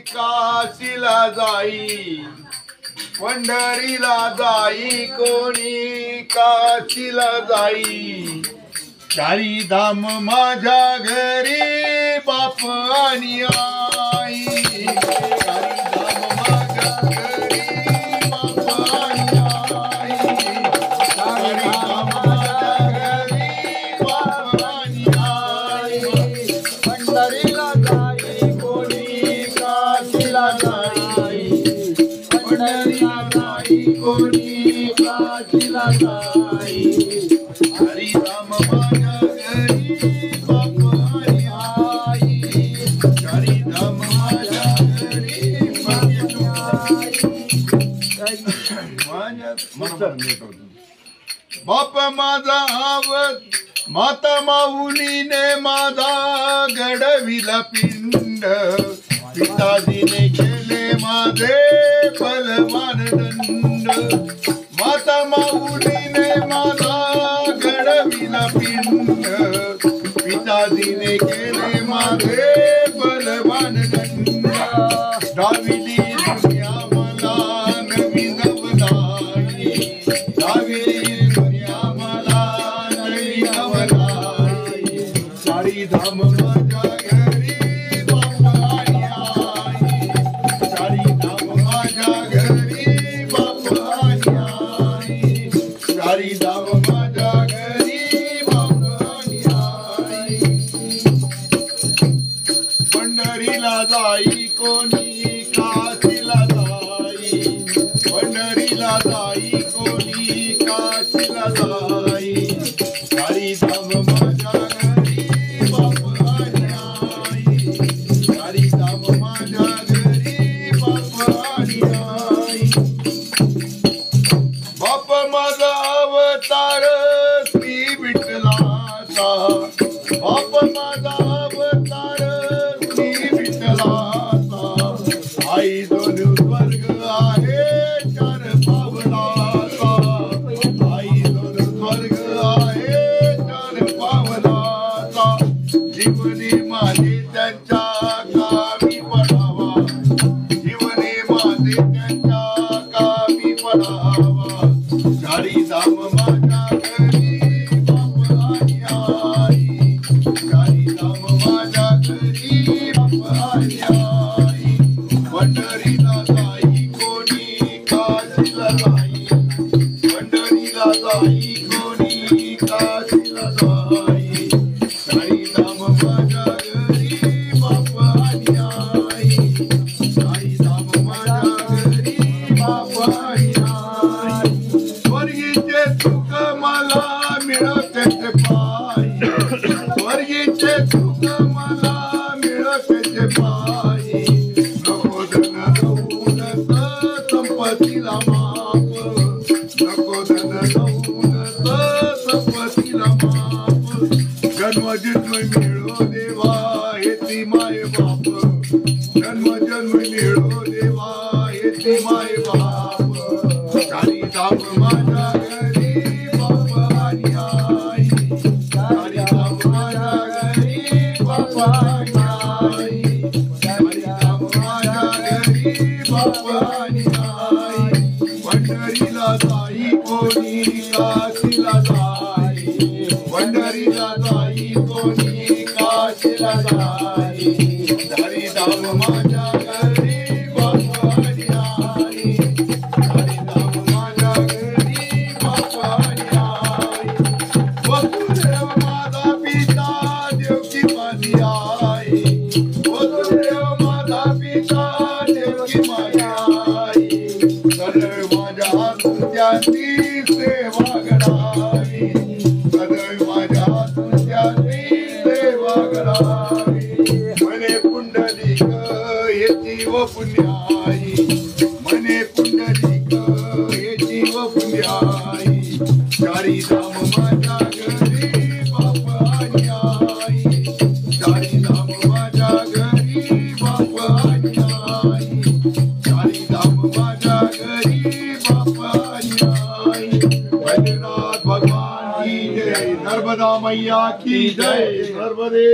काशीला जाई पंढरीला जाई कोणी काशीला जाई चारी धाम माझ्या घरी बाप आणि आई चारी धाम माझ्या घरी बाप आणि आई चारी धाम माझ्या घरी बाप आणि आई पंढरीला जाई कोणी काशीला जाई पंढरीला जाई कोणी काशीला जाई हरी राम माझ्या घरी बाप आणि आई हरी राम माझ्या घरी बाप माझा आवत माता माऊलीने माझा घडविला पिंड पिताजीने केले माझे बलवान दंड माता माऊलीने माझा घडविला पिंड पिताजीने केले माझे बलवान दंड डाविली दुनिया मला नवी नवलाई डाविली दुनिया मला नवी नवलाई चारी धाम माझ्या घरी बाप आणि आई चारी धाम माझ्या घरी बाप आणि आई चारी धाम माझ्या घरी बाप आणि आई पंढरीला जाई कोणी काशीला जाई पंढरीला जाई कोणी काशीला जाई चारी धाम माझ्या घरी बाप आणि आई चारी धाम माझ्या घरी बाप आणि आई बाप माझा अवतार श्री विठ्ठलाचा बाप माझा अवतार श्री विठ्ठलाचा आई दोन स्वर्ग आहे चार पावलाचा आई दोन स्वर्ग आहे चार पावलाचा जीवने माझे त्यांच्या कामी पडावा जीवने माझे त्यांच्या कामी पडावा चारी धाम माझ्या घरी बाप आणि आई चारी धाम माझ्या घरी बाप आणि आई पंढरीला जाई कोणी काशीला जाई पंढरीला जाई कोणी काशीला जाई चारी धाम माझ्या घरी बाप आणि आई चारी धाम माझ्या घरी बाप आणि आई स्वर्गीचे सुख मला मिळते पायी स्वर्गीचे सुख मला मिळते पायी नको धन दौलत संपत्तीला माप नको धन दौलत संपत्तीला माप जन्म जन्म मिळो देवा हेती माय बाप जन्म जन्म मिळो देवा हेती माय बाप चारी धाम माझ्या घरी बाप आणि आई चारी धाम माझ्या घरी बाप आणि आई चारी धाम माझ्या घरी बाप आणि आई पंढरीला जाई कोणी काशीला जाई पंढरीला जाई कोणी काशीला जाई चारी धाम माझ्या घरी बाप आणि आई चारी धाम माझ्या घरी बाप आणि आई वसुदेव माझा पिता देवकी माझी आई वसुदेव माझा पिता देवकी माझी आई सदैव माझ्या हातून त्यांची सेवा घडावी सदैव माझ्या हातून त्यांची सेवा घडावी म्हणे पुंडलिक हे जीव पुण्याई म्हणे पुंडलिक हे जीव पुण्याई चारी धाम माझ्या घरी बाप आणि आई चारी धाम माझ्या घरी बाप आणि आई चारी धाम माझ्या घरी बाप आणि आई बैजनाथ भगवान की जय नर्मदा मैया की जय नर्मदे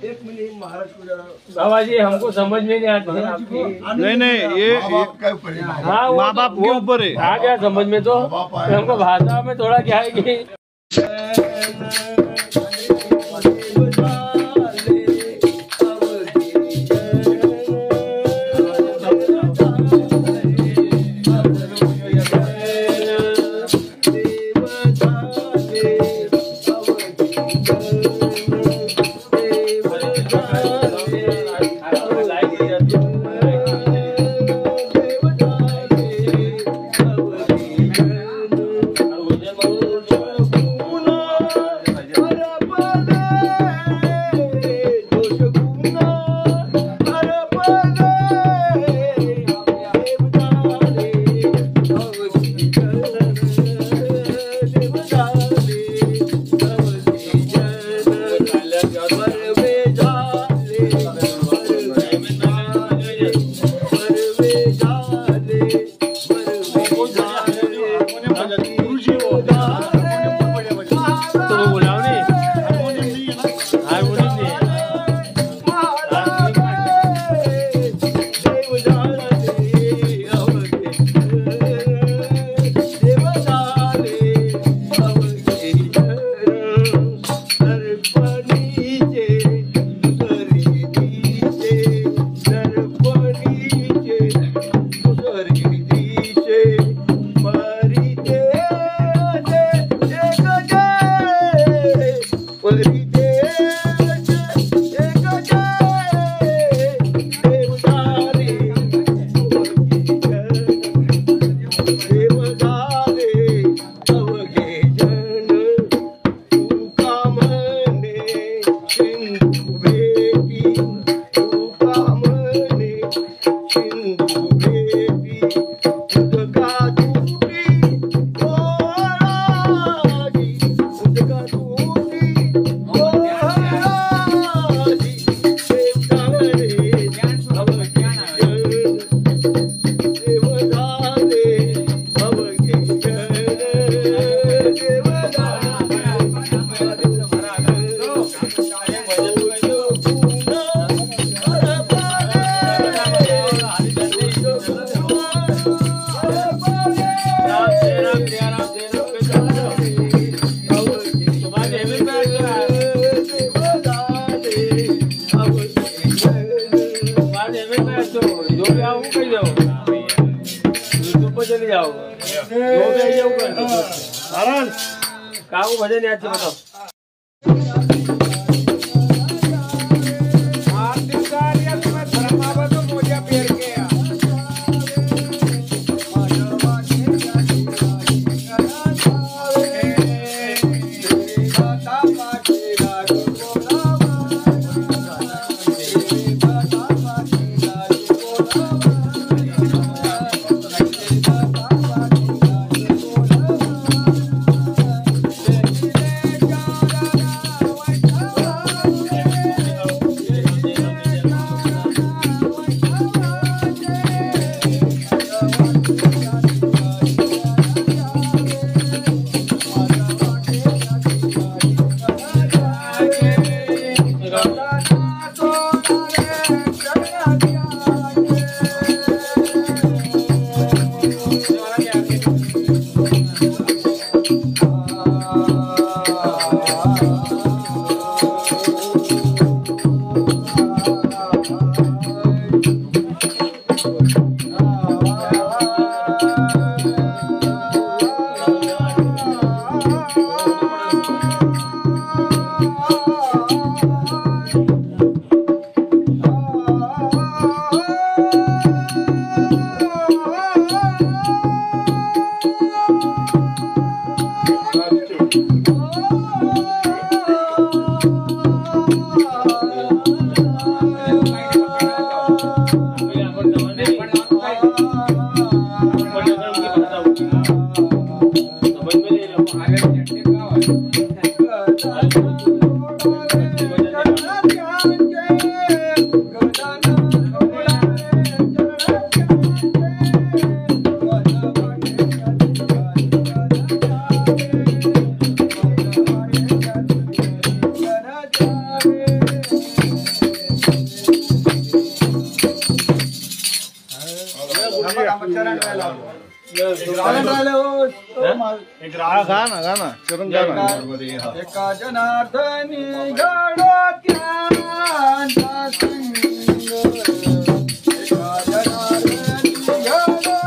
एक मिनिट महाराज बाबा जी हमको समझ में नहीं आती है आपकी। नहीं ये हाँ माँ बाप के ऊपर है। आ गया समझ में तो हमको भाषा में थोड़ा क्या है कि चले जाओ भजन याद बताओ। गाना चरण गाना एका जनार्दनी गडोत्यांचा संग एका जनार्दनी गडोत्यांचा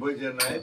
भजन आहे.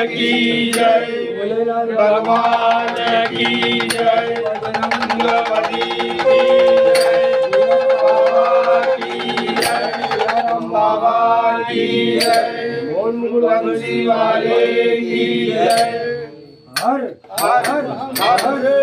की जय, भगवान की जय, बजरंगबली की जय, बाबा की जय, बंसी वाले की जय। हर हर हर हर हर